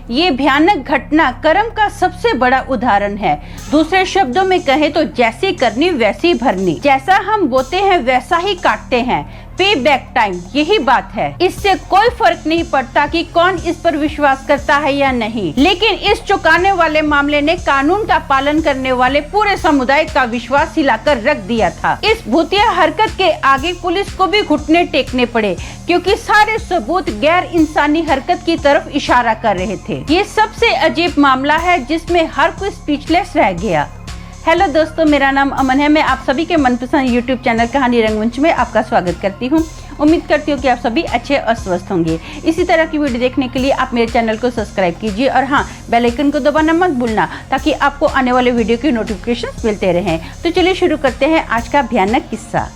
ये भयानक घटना कर्म का सबसे बड़ा उदाहरण है। दूसरे शब्दों में कहें तो जैसी करनी वैसी भरनी, जैसा हम बोते हैं वैसा ही काटते हैं। पे बैक टाइम, यही बात है। इससे कोई फर्क नहीं पड़ता कि कौन इस पर विश्वास करता है या नहीं, लेकिन इस चौंकाने वाले मामले ने कानून का पालन करने वाले पूरे समुदाय का विश्वास हिलाकर रख दिया था। इस भूतिया हरकत के आगे पुलिस को भी घुटने टेकने पड़े, क्योंकि सारे सबूत गैर इंसानी हरकत की तरफ इशारा कर रहे थे। ये सबसे अजीब मामला है जिसमें हर कोई स्पीचलेस रह गया। हेलो दोस्तों, मेरा नाम अमन है। मैं आप सभी के मनपसंद यूट्यूब चैनल कहानी रंगमंच में आपका स्वागत करती हूं। उम्मीद करती हूँ कि आप सभी अच्छे और स्वस्थ होंगे। इसी तरह की वीडियो देखने के लिए आप मेरे चैनल को सब्सक्राइब कीजिए और हाँ, बेल आइकन को दबाना मत भूलना, ताकि आपको आने वाले वीडियो की नोटिफिकेशन मिलते रहें। तो चलिए शुरू करते हैं आज का भयानक किस्सा।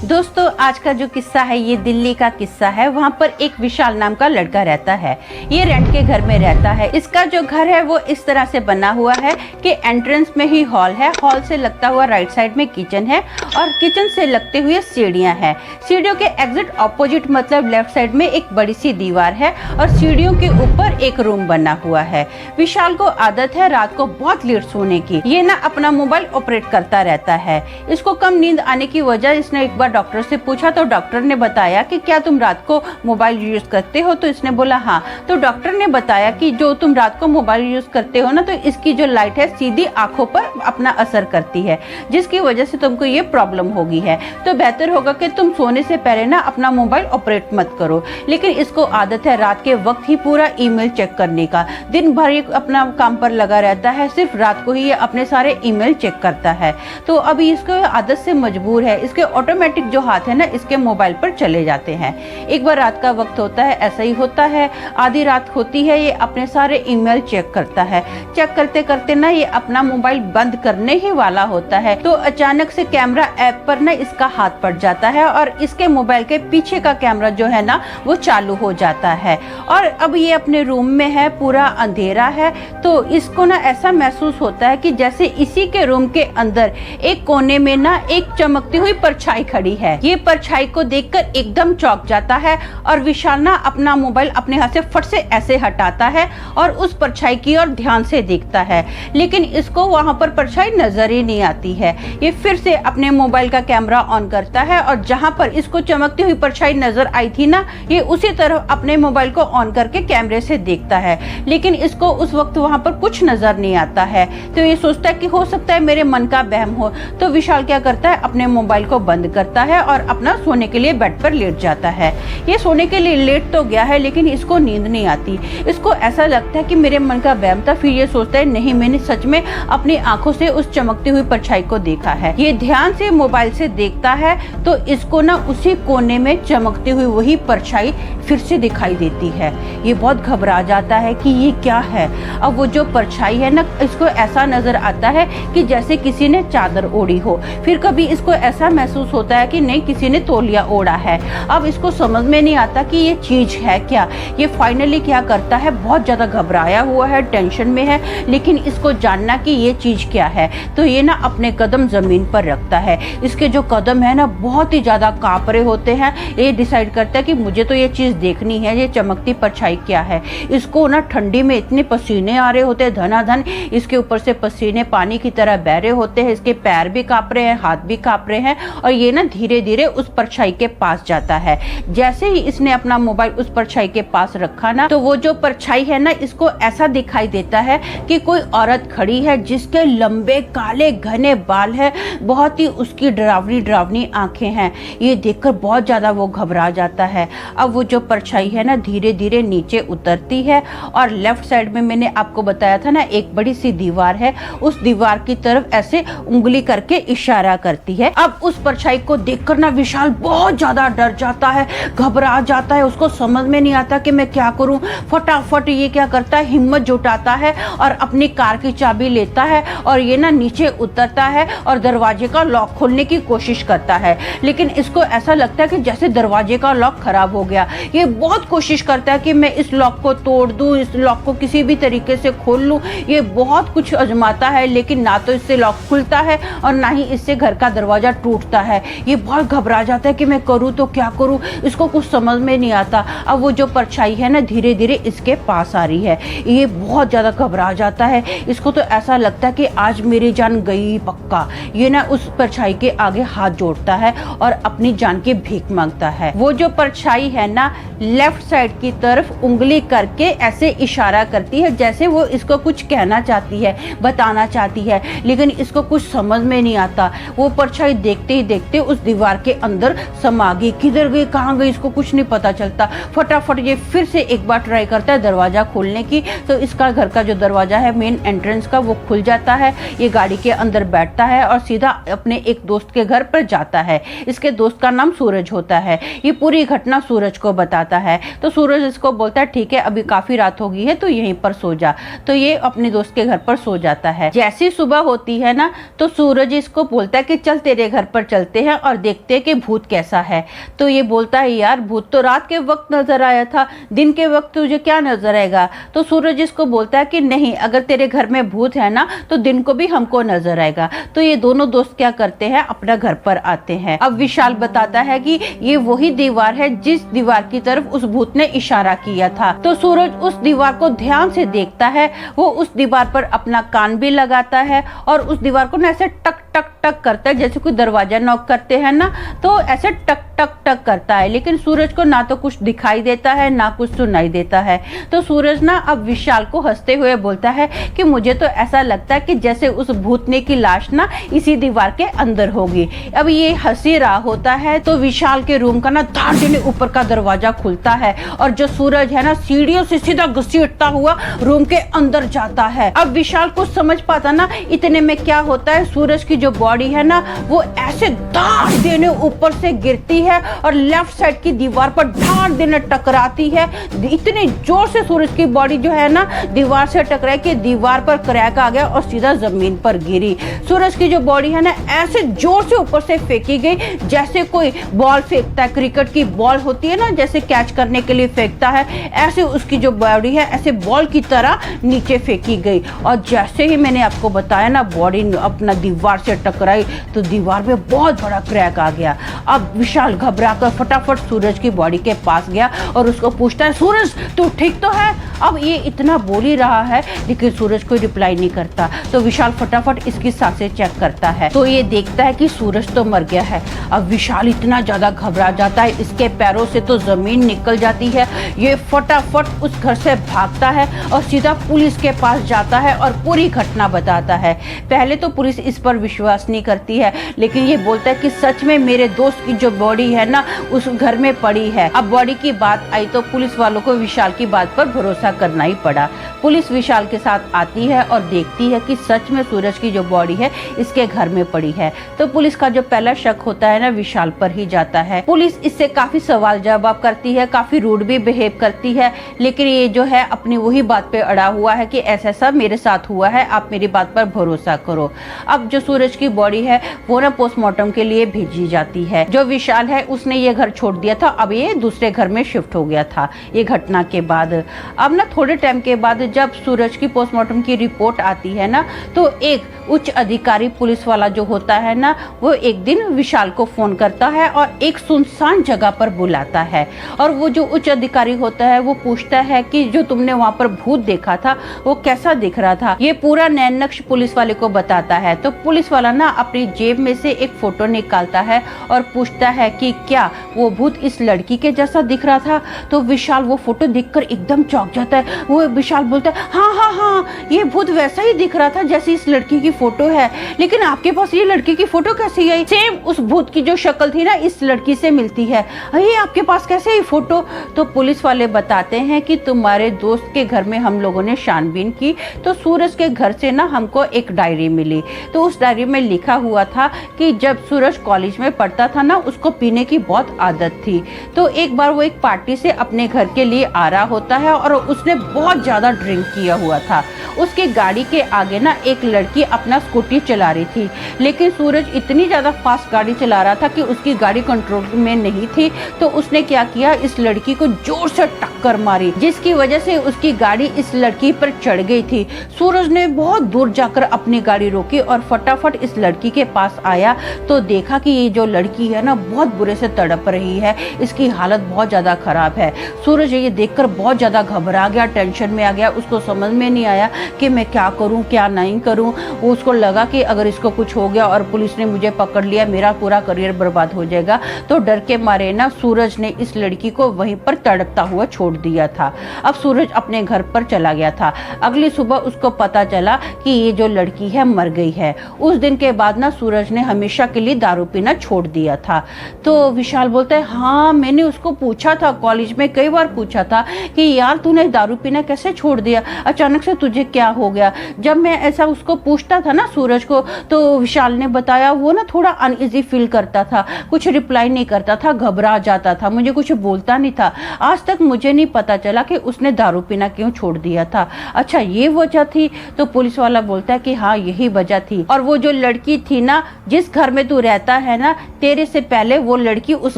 दोस्तों, आज का जो किस्सा है ये दिल्ली का किस्सा है। वहाँ पर एक विशाल नाम का लड़का रहता है। ये रेंट के घर में रहता है। इसका जो घर है वो इस तरह से बना हुआ है कि एंट्रेंस में ही हॉल है, हॉल से लगता हुआ राइट साइड में किचन है और किचन से लगते हुए सीढ़ियाँ हैं। सीढ़ियों के एग्जिट ऑपोजिट मतलब लेफ्ट साइड में एक बड़ी सी दीवार है और सीढ़ियों के ऊपर एक रूम बना हुआ है। विशाल को आदत है रात को बहुत लेट सोने की। ये ना अपना मोबाइल ऑपरेट करता रहता है। इसको कम नींद आने की वजह इसने एक बार डॉक्टर से पूछा तो डॉक्टर ने बताया कि क्या तुम रात को मोबाइल यूज करते हो, तो इसने बोला हाँ। तो डॉक्टर ने बताया कि जो तुम रात को मोबाइल यूज करते हो ना, तो इसकी जो लाइट है सीधी आंखों पर अपना असर करती है, जिसकी वजह से तुमको ये प्रॉब्लम होगी है। तो बेहतर होगा कि तुम सोने से पहले ना अपना मोबाइल ऑपरेट मत करो। लेकिन इसको आदत है रात के वक्त ही पूरा ईमेल चेक करने का। दिन भर ये अपना काम पर लगा रहता है, सिर्फ रात को ही ये अपने सारे ईमेल चेक करता है। तो अभी इसको आदत से मजबूर है। इसके ऑटोमेटिक जो हाथ है ना इसके मोबाइल पर चले जाते हैं। एक बार रात का वक्त होता है, ऐसा ही होता है, आधी रात होती है, ये अपने सारे ईमेल चेक करता है। चेक करते करते ना ये अपना मोबाइल बंद करने ही वाला होता है, तो अचानक से कैमरा ऐप पर ना इसका हाथ पड़ जाता है और इसके मोबाइल के पीछे का कैमरा जो है ना वो चालू हो जाता है। और अब ये अपने रूम में है, पूरा अंधेरा है, तो इसको ना ऐसा महसूस होता है कि जैसे इसी के रूम के अंदर एक कोने में ना एक चमकती हुई परछाई खड़ी है। ये परछाई को देखकर एकदम चौंक जाता है और विशाल ना अपना मोबाइल अपने हाथ से फट से ऐसे हटाता है और उस परछाई की ओर ध्यान से देखता है, लेकिन इसको वहां पर परछाई नजर ही नहीं आती है। ये फिर से अपने मोबाइल का कैमरा ऑन करता है और जहां पर इसको चमकती हुई परछाई नजर आई थी ना, ये उसी तरह अपने मोबाइल को ऑन करके कैमरे से देखता है, लेकिन इसको उस वक्त वहां पर कुछ नजर नहीं आता है। तो ये सोचता है कि हो सकता है मेरे मन का वहम हो। तो विशाल क्या करता है, अपने मोबाइल को बंद करता है और अपना सोने के लिए बेड पर लेट जाता है। ये सोने के लिए लेट तो गया है, लेकिन इसको नींद नहीं आती। इसको ऐसा लगता है कि मेरे मन का वहम था। फिर ये सोचता है नहीं, मैंने सच में अपनी आंखों से उस चमकती हुई परछाई को देखा है। ये ध्यान से मोबाइल से देखता है तो इसको ना उसी कोने में चमकती हुई वही परछाई फिर से दिखाई देती है। ये बहुत घबरा जाता है कि ये क्या है। अब वो जो परछाई है ना, इसको ऐसा नजर आता है कि जैसे किसी ने चादर ओढ़ी हो। फिर कभी इसको ऐसा महसूस होता है कि नहीं, किसी ने तौलिया ओढ़ा है। अब इसको समझ में नहीं आता कि ये चीज है क्या। ये फाइनली क्या करता है, बहुत ज्यादा घबराया हुआ है, टेंशन में है, लेकिन इसको जानना कि ये चीज क्या है। तो ये ना अपने कदम जमीन पर रखता है। इसके जो कदम है ना बहुत ही ज्यादा कांप रहे होते हैं। ये डिसाइड करता है कि मुझे तो ये चीज देखनी है, ये चमकती परछाई क्या है। इसको ना ठंडी में इतने पसीने आ रहे होते हैं धनाधन, इसके ऊपर से पसीने पानी की तरह बह रहे होते हैं। इसके पैर भी कांप रहे हैं, हाथ भी कांप रहे हैं और ये ना धीरे धीरे उस परछाई के पास जाता है। जैसे ही इसने अपना मोबाइल उस परछाई के पास रखा ना, तो वो जो परछाई है ना, इसको ऐसा दिखाई देता है कि कोई औरत खड़ी है जिसके लंबे काले घने बाल है, बहुत ही उसकी डरावनी डरावनी आंखें हैं। ये देखकर बहुत ज्यादा वो घबरा जाता है। अब वो जो परछाई है ना धीरे धीरे नीचे उतरती है और लेफ्ट साइड में मैंने आपको बताया था ना एक बड़ी सी दीवार है, उस दीवार की तरफ ऐसे उंगली करके इशारा करती है। अब उस परछाई को देखकर ना विशाल बहुत ज्यादा डर जाता है, घबरा जाता है। उसको समझ में नहीं आता कि मैं क्या करूं। फटाफट ये क्या करता है, हिम्मत जुटाता है और अपनी कार की चाबी लेता है और ये ना नीचे उतरता है और दरवाजे का लॉक खोलने की कोशिश करता है। लेकिन इसको ऐसा लगता है कि जैसे दरवाजे का लॉक खराब हो गया। ये बहुत कोशिश करता है कि मैं इस लॉक को तोड़ दूं, इस लॉक को किसी भी तरीके से खोल लूं। ये बहुत कुछ आजमाता है, लेकिन ना तो इससे लॉक खुलता है और ना ही इससे घर का दरवाजा टूटता है। ये ये बहुत घबरा जाता है कि मैं करूँ तो क्या करूँ, इसको कुछ समझ में नहीं आता। अब वो जो परछाई है ना धीरे धीरे इसके पास आ रही है, ये बहुत ज़्यादा घबरा जाता है। इसको तो ऐसा लगता है कि आज मेरी जान गई पक्का। ये ना उस परछाई के आगे हाथ जोड़ता है और अपनी जान की भीख मांगता है। वो जो परछाई है ना लेफ्ट साइड की तरफ उंगली करके ऐसे इशारा करती है जैसे वो इसको कुछ कहना चाहती है, बताना चाहती है, लेकिन इसको कुछ समझ में नहीं आता। वो परछाई देखते ही देखते उस दीवार के अंदर समा गई। किधर गई, कहाँ गई, इसको कुछ नहीं पता चलता। फटाफट ये फिर से एक बार ट्राई करता है दरवाजा खोलने की, तो इसका घर का जो दरवाजा है मेन एंट्रेंस का वो खुल जाता है। ये गाड़ी के अंदर बैठता है और सीधा अपने एक दोस्त के घर पर जाता है। इसके दोस्त का नाम सूरज होता है। ये पूरी घटना सूरज को बताता है, तो सूरज इसको बोलता है ठीक है अभी काफी रात हो गई है तो यहीं पर सो जा। तो ये अपने दोस्त के घर पर सो जाता है। जैसी सुबह होती है ना तो सूरज इसको बोलता है कि चल तेरे घर पर चलते हैं और देखते हैं कि भूत कैसा है। तो ये बोलता है यार भूत तो रात के वक्त नजर आया था, दिन के वक्त तुझे क्या नजर आएगा। तो सूरज इसको बोलता है कि नहीं, अगर तेरे घर में भूत है ना तो दिन को भी हमको नजर आएगा। तो ये दोनों दोस्त क्या करते हैं, अपना घर पर आते हैं। अब विशाल बताता है कि ये वही दीवार है जिस दीवार की तरफ उस भूत ने इशारा किया था। तो सूरज उस दीवार को ध्यान से देखता है। वो उस दीवार पर अपना कान भी लगाता है और उस दीवार को ना ऐसे टक टक टक करता है, जैसे कोई दरवाजा नॉक करते हैं ना तो ऐसे टक टक टक करता है। लेकिन सूरज को ना तो कुछ दिखाई देता है ना कुछ सुनाई देता है। तो सूरज ना अब विशाल को हंसते हुए बोलता है कि मुझे तो ऐसा लगता है कि जैसे उस भूतने की लाश ना इसी दीवार के अंदर होगी। अब ये हंसी रहा होता है तो विशाल के रूम का ना धाड़ देने ऊपर का दरवाजा खुलता है और जो सूरज है ना सीढ़ियों से सीधा घसीटता हुआ रूम के अंदर जाता है। अब विशाल को समझ पाता ना, इतने में क्या होता है, सूरज की जो बॉडी है ना वो ऐसे धाड़ देने ऊपर से गिरती है और लेफ्ट साइड की दीवार पर धाड़ देने टकराती है। इतने जोर से सूरज की बॉडी जो है ना दीवार से टकराई कि दीवार पर क्रैक आ गया और सीधा जमीन पर गिरी। सूरज की जो बॉडी है ना ऐसे जोर से ऊपर से फेंकी गई जैसे कोई बॉल फेंकता है, क्रिकेट की बॉल होती है ना जैसे कैच करने के लिए फेंकता है, ऐसे उसकी जो बॉडी है ऐसे बॉल की तरह नीचे फेंकी गई। और जैसे ही मैंने आपको बताया ना बॉडी अपना दीवार से टकराई तो दीवार में बहुत बड़ा क्रैक आ गया। अब विशाल घबराकर फटाफट सूरज की बॉडी के पास गया और उसको पूछता है सूरज तू ठीक तो है। अब ये इतना बोल ही रहा है लेकिन सूरज कोई रिप्लाई नहीं करता। तो विशाल फटाफट इसकी सांसें चेक करता है तो ये देखता है कि सूरज तो मर गया है। अब विशाल इतना ज्यादा घबरा जाता है, इसके पैरों से तो जमीन निकल जाती है। ये फटाफट उस घर से भागता है और सीधा पुलिस के पास जाता है और पूरी घटना बताता है। पहले तो पुलिस इस पर विश्वास नहीं करती है लेकिन ये बोलता है कि सच में मेरे दोस्त की जो बॉडी है ना उस घर में पड़ी है। अब बॉडी की बात आई तो पुलिस वालों को विशाल की बात पर भरोसा करना ही पड़ा। पुलिस विशाल के साथ आती है और देखती है कि सच में सूरज की जो बॉडी है इसके घर में पड़ी है। तो पुलिस का जो पहला शक होता है ना विशाल पर ही जाता है। पुलिस इससे काफी सवाल जवाब करती है, काफी रूड भी बिहेव करती है, लेकिन ये जो है अपनी वही बात पे अड़ा हुआ है कि ऐसा ऐसा मेरे साथ हुआ है, आप मेरी बात पर भरोसा करो। अब जो सूरज की बॉडी है वो ना पोस्टमार्टम के लिए भेजी जाती है। जो विशाल है उसने ये घर छोड़ दिया था, अब ये दूसरे घर में शिफ्ट हो गया था ये घटना के बाद। अब ना थोड़े टाइम के बाद जब सूरज की पोस्टमार्टम की रिपोर्ट आती है ना तो एक उच्च अधिकारी पुलिस वाला जो होता है ना वो एक दिन विशाल को फोन करता है और एक सुनसान जगह पर बुलाता है। और वो जो उच्च अधिकारी होता है वो पूछता है कि जो तुमने वहां पर भूत देखा था वो कैसा दिख रहा था। ये पूरा नैन नक्श पुलिस वाले को बताता है। तो पुलिस वाला ना अपनी जेब में से एक फोटो निकालता है और पूछता है कि क्या वो भूत इस लड़की के जैसा दिख रहा था। तो विशाल वो फोटो देखकर एकदम चौंक जाता है। वो विशाल बोलता है हाँ हाँ हाँ ये भूत वैसा ही दिख रहा था जैसे इस लड़की की फोटो है, लेकिन आपके पास ये लड़की की फोटो कैसे आई? सेम उस भूत की जो शक्ल थी ना इस लड़की से मिलती है, ये आपके पास कैसे आई फोटो? तो पुलिस वाले बताते हैं कि तुम्हारे दोस्त के घर में हम लोगों ने छानबीन की तो सूरज के घर से ना हमको एक डायरी मिली। तो उस डायरी में लिखा हुआ था कि जब सूरज कॉलेज में पढ़ता था ना उसको पीने की बहुत आदत थी। तो एक बार वो एक पार्टी से अपने घर के लिए आ रहा होता है और उसने बहुत ज्यादा ड्रिंक किया हुआ था। उसकी गाड़ी के आगे ना एक लड़की अपना स्कूटी चला रही थी, लेकिन सूरज इतनी ज्यादा फास्ट गाड़ी चला रहा था कि उसकी गाड़ी कंट्रोल में नहीं थी। तो उसने क्या किया, इस लड़की को जोर से टक्कर मारी, जिसकी वजह से उसकी गाड़ी इस लड़की पर चढ़ गई थी। सूरज ने बहुत दूर जाकर अपनी गाड़ी रोकी और फटाफट इस लड़की के पास आया तो देखा कि ये जो लड़की है ना बहुत बुरे से तड़प रही है, इसकी हालत बहुत ज्यादा खराब है। सूरज ये देखकर बहुत ज्यादा घबरा गया, टेंशन में आ गया। उसको समझ में नहीं आया कि मैं क्या करूं क्या नहीं करूं। उसको लगा कि अगर इसको कुछ हो गया और पुलिस ने मुझे पकड़ लिया, मेरा पूरा करियर बर्बाद हो जाएगा। तो डर के मारे ना सूरज ने इस लड़की को वहीं पर तड़पता हुआ छोड़ दिया था। अब सूरज अपने घर पर चला गया था। अगली सुबह उसको पता चला कि ये जो लड़की है मर गई है। उस दिन के बाद ना सूरज ने हमेशा के लिए दारू पीना छोड़ दिया था। तो विशाल बोलता है, हाँ मैंने उसको पूछा था, कॉलेज में कई बार पूछा था कि यार तूने दारू पीना कैसे छोड़ दिया, अचानक से तुझे क्या हो गया। जब मैं ऐसा उसको पूछता था ना सूरज को, तो विशाल ने बताया वो ना थोड़ा अनईजी फील करता था, कुछ रिप्लाई नहीं करता था, घबरा जाता था, मुझे कुछ बोलता नहीं था। आज तक मुझे नहीं पता चला कि उसने दारू पीना क्यों छोड़ दिया था। अच्छा ये वजह थी? तो पुलिस वाला बोलता है कि हाँ यही वजह थी। और वो जो लड़की थी ना, जिस घर में तू रहता है ना, तेरे से पहले वो लड़की उस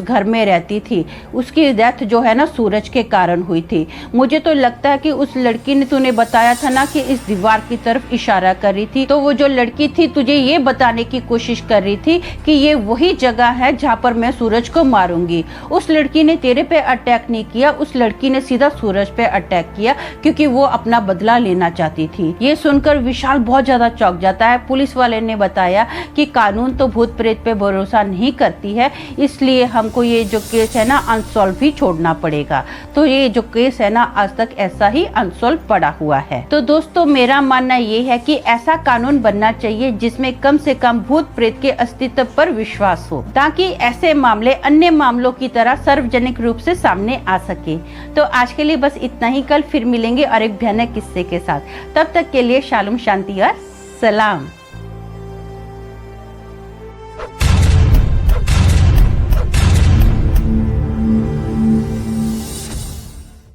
घर में रहती थी। उसकी डेथ जो है ना सूरज के कारण हुई थी। मुझे तो लगता है कि उस लड़की ने, तूने बताया था ना कि इस दीवार की तरफ इशारा कर रही थी, तो वो जो लड़की थी तुझे ये बताने की कोशिश कर रही थी कि ये वही जगह है जहाँ पर मैं सूरज को मारूंगी। उस लड़की ने तेरे पे अटैक नहीं किया, उस लड़की ने सीधा सूरज पे अटैक किया क्योंकि वो अपना बदला लेना चाहती थी। ये सुनकर विशाल बहुत ज्यादा चौंक जाता है। पुलिस वाले ने बताया कि कानून तो भूत प्रेत पे भरोसा नहीं करती है, इसलिए हमको ये जो केस है ना अनसॉल्व ही छोड़ना पड़ेगा। तो ये जो केस है ना आज तक ऐसा ही अनसॉल्व पड़ा हुआ है। तो दोस्तों मेरा मानना ये है कि ऐसा कानून बनना चाहिए जिसमें कम से कम भूत प्रेत के अस्तित्व पर विश्वास हो, ताकि ऐसे मामले अन्य मामलों की तरह सार्वजनिक रूप से सामने आ सके। तो आज के लिए बस इतना ही। कल फिर मिलेंगे और एक भयानक किस्से के साथ। तब तक के लिए शालूम, शांति और सलाम।